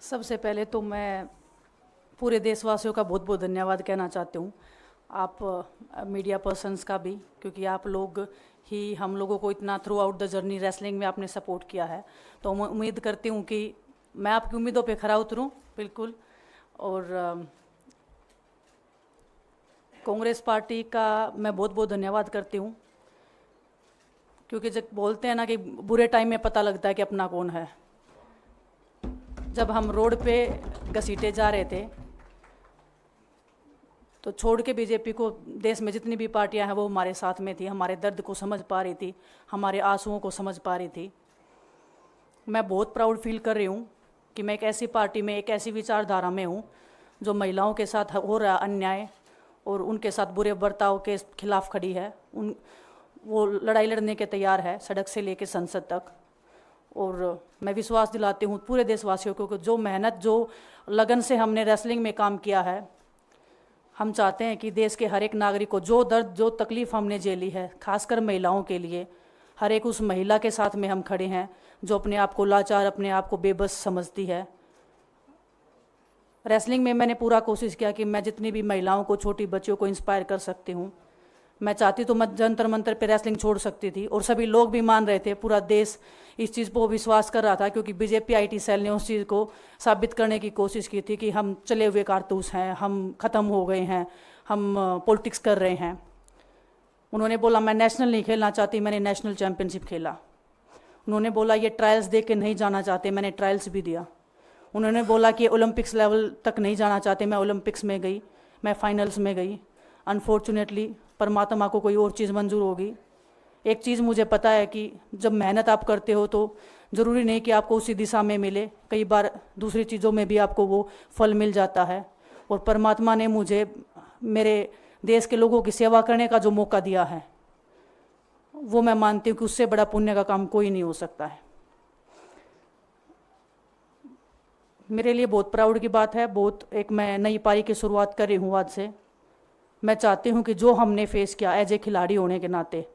सबसे पहले तो मैं पूरे देशवासियों का बहुत बहुत धन्यवाद कहना चाहती हूँ। आप मीडिया पर्सन्स का भी, क्योंकि आप लोग ही हम लोगों को इतना through out the journey wrestling में आपने सपोर्ट किया है। तो मैं उम्मीद करती हूँ कि मैं आपकी उम्मीदों पे खरा उतरूँ बिल्कुल। और कांग्रेस पार्टी का मैं बहुत बहुत धन्यवाद करती हूँ, क्योंकि जब बोलते हैं ना कि बुरे टाइम में पता लगता है कि अपना कौन है। जब हम रोड पे घसीटे जा रहे थे तो छोड़ के बीजेपी को, देश में जितनी भी पार्टियां हैं वो हमारे साथ में थी, हमारे दर्द को समझ पा रही थी, हमारे आंसुओं को समझ पा रही थी। मैं बहुत प्राउड फील कर रही हूँ कि मैं एक ऐसी पार्टी में, एक ऐसी विचारधारा में हूँ जो महिलाओं के साथ हो रहा अन्याय और उनके साथ बुरे बर्ताव के खिलाफ खड़ी है। वो लड़ाई लड़ने के तैयार है, सड़क से लेकर संसद तक। और मैं विश्वास दिलाती हूँ पूरे देशवासियों को कि जो मेहनत, जो लगन से हमने रेसलिंग में काम किया है, हम चाहते हैं कि देश के हर एक नागरिक को जो दर्द, जो तकलीफ़ हमने झेली है, खासकर महिलाओं के लिए, हर एक उस महिला के साथ में हम खड़े हैं जो अपने आप को लाचार, अपने आप को बेबस समझती है। रेसलिंग में मैंने पूरा कोशिश किया कि मैं जितनी भी महिलाओं को, छोटी बच्चियों को इंस्पायर कर सकती हूँ। मैं चाहती तो मैं जंतर मंतर पे रेसलिंग छोड़ सकती थी, और सभी लोग भी मान रहे थे, पूरा देश इस चीज़ पर विश्वास कर रहा था, क्योंकि बीजेपी आईटी सेल ने उस चीज़ को साबित करने की कोशिश की थी कि हम चले हुए कारतूस हैं, हम ख़त्म हो गए हैं, हम पॉलिटिक्स कर रहे हैं। उन्होंने बोला मैं नेशनल नहीं खेलना चाहती, मैंने नेशनल चैम्पियनशिप खेला। उन्होंने बोला ये ट्रायल्स दे के नहीं जाना चाहते, मैंने ट्रायल्स भी दिया। उन्होंने बोला कि ओलंपिक्स लेवल तक नहीं जाना चाहते, मैं ओलंपिक्स में गई, मैं फाइनल्स में गई। अनफॉर्चुनेटली परमात्मा को कोई और चीज़ मंजूर होगी। एक चीज़ मुझे पता है कि जब मेहनत आप करते हो तो ज़रूरी नहीं कि आपको उसी दिशा में मिले, कई बार दूसरी चीज़ों में भी आपको वो फल मिल जाता है। और परमात्मा ने मुझे मेरे देश के लोगों की सेवा करने का जो मौका दिया है, वो मैं मानती हूँ कि उससे बड़ा पुण्य का काम कोई नहीं हो सकता है। मेरे लिए बहुत प्राउड की बात है। एक मैं नई पारी की शुरुआत कर रही हूँ आज से। मैं चाहती हूँ कि जो हमने फेस किया एज ए खिलाड़ी होने के नाते,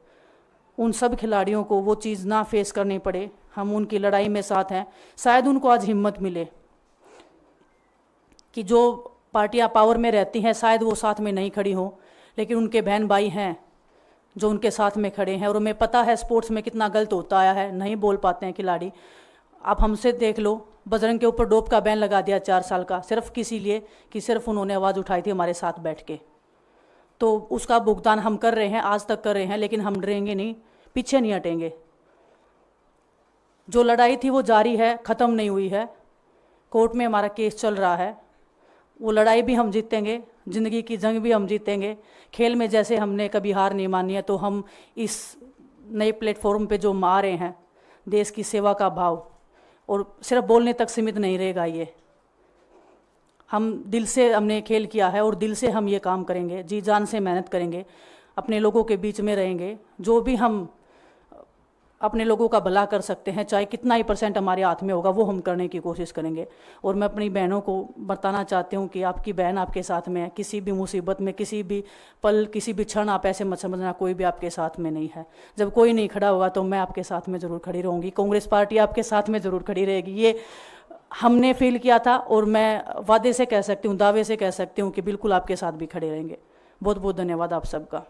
उन सब खिलाड़ियों को वो चीज़ ना फेस करनी पड़े। हम उनकी लड़ाई में साथ हैं। शायद उनको आज हिम्मत मिले कि जो पार्टियां पावर में रहती हैं शायद वो साथ में नहीं खड़ी हों, लेकिन उनके बहन भाई हैं जो उनके साथ में खड़े हैं। और हमें पता है स्पोर्ट्स में कितना गलत होता आया है, नहीं बोल पाते हैं खिलाड़ी। आप हमसे देख लो, बजरंग के ऊपर डोप का बैन लगा दिया 4 साल का, सिर्फ किसी लिए कि सिर्फ उन्होंने आवाज़ उठाई थी हमारे साथ बैठ के। तो उसका भुगतान हम कर रहे हैं, आज तक कर रहे हैं, लेकिन हम डरेंगे नहीं, पीछे नहीं हटेंगे। जो लड़ाई थी वो जारी है, ख़त्म नहीं हुई है। कोर्ट में हमारा केस चल रहा है, वो लड़ाई भी हम जीतेंगे, ज़िंदगी की जंग भी हम जीतेंगे। खेल में जैसे हमने कभी हार नहीं मानी है, तो हम इस नए प्लेटफॉर्म पे जो आ रहे हैं, देश की सेवा का भाव, और सिर्फ बोलने तक सीमित नहीं रहेगा ये। हम दिल से हमने खेल किया है और दिल से हम ये काम करेंगे, जी जान से मेहनत करेंगे, अपने लोगों के बीच में रहेंगे। जो भी हम अपने लोगों का भला कर सकते हैं, चाहे कितना ही % हमारे हाथ में होगा, वो हम करने की कोशिश करेंगे। और मैं अपनी बहनों को बताना चाहती हूँ कि आपकी बहन आपके साथ में है। किसी भी मुसीबत में, किसी भी पल, किसी भी क्षण आप ऐसे मत समझना कोई भी आपके साथ में नहीं है। जब कोई नहीं खड़ा होगा तो मैं आपके साथ में ज़रूर खड़ी रहूँगी, कांग्रेस पार्टी आपके साथ में ज़रूर खड़ी रहेगी। ये हमने फील किया था, और मैं वादे से कह सकती हूँ, दावे से कह सकती हूँ कि बिल्कुल आपके साथ भी खड़े रहेंगे। बहुत बहुत धन्यवाद आप सबका।